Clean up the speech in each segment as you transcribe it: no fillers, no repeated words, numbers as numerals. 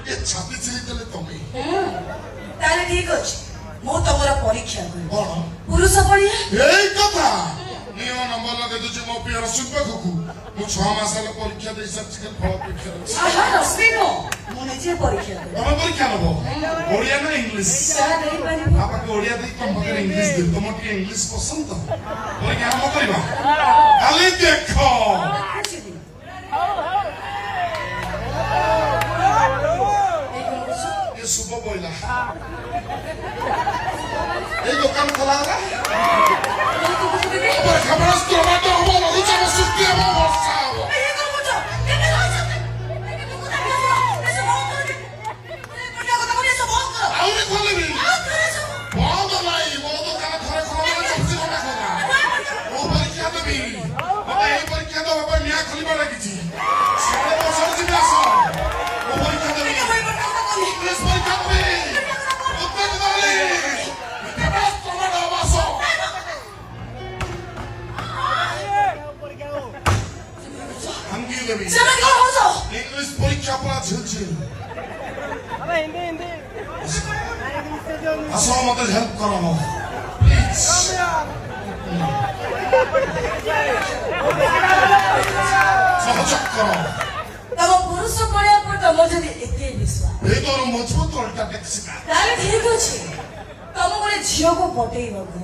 ये छाती छेई देले तमे ताले ठीक अछि मो तमरा परीक्षा करी कोन पुरुष पड़िया एई कथा नियो नंबर लगे तुझे मो पियर सुनबे खुकु मु 6 मास ले परीक्षा दे सर्टिफिकेट फल परीक्षा आहा रश्मि नो मो निजे परीक्षा करी तमे परीक्षा नबो ओडिया ना इंग्लिश सा नहीं पानी आपा के ओडिया दे तुम बगर इंग्लिश दे तुम के इंग्लिश पसंद परीक्षा हम करबा खाली देखो ये सुबह बोला ये दुकान खोला है पर खबर टमाटो हो ना कुछ मत सुस्ती है वो वर्षा हो आउरे खोले भी बहुत नहीं वो दुकान खरे खोले सब्जी कोना खोला वो परीक्षा देबी बाबा ये परीक्षा दो बाबा निया खोली बड़ा किछि सारे बसर जी आसो वो परीक्षा देबी इंग्लिश परीक्षा देबी उत्तर वाले बस टमाटो बसो हम की देबी चलो निकल हो जाओ इंग्लिश परीक्षा पड़ा झिलझिल अबे हिंदी असो मत हेल्प करो प्लीज सहयोग करो तब पुरुष पड़िया पर तम जदी एते विश्वास ए तोर मजबूत अल्टा टैक्सी ताले ठीक अछि तम गोले झियो को पटेई बगु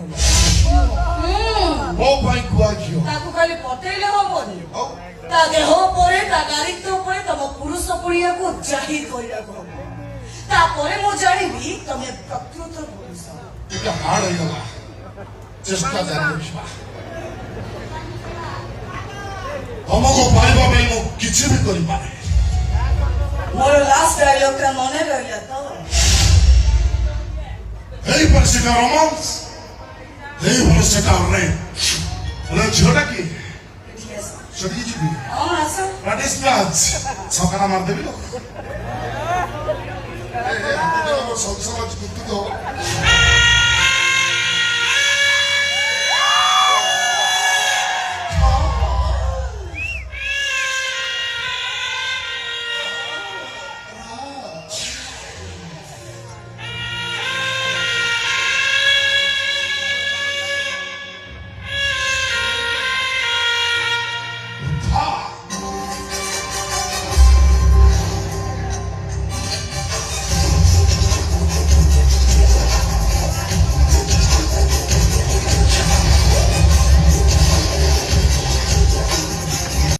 वो भाई कुआ कियो ताकू खाली पटेइले होबनी ओ ता देह परे ता दारित्व परे तम पुरुष पड़िया को जाहिर करिला को तापरे मो जानिबी तमे प्रकृत पुरुष ये हार्ड है गला चेष्टा जारी रखिबा हमको पाइबा में मु किछि भी करि पारे मोर लास्ट डायलॉग का मने रहला तो हेई पर से का रोमांस हेई पर से का रेप अरे छोटा की छोटी जी भी हां आसा राडिस प्लाज सकाना मार देबी लोग ए ए हाथ दे सब सब कुत्ते दो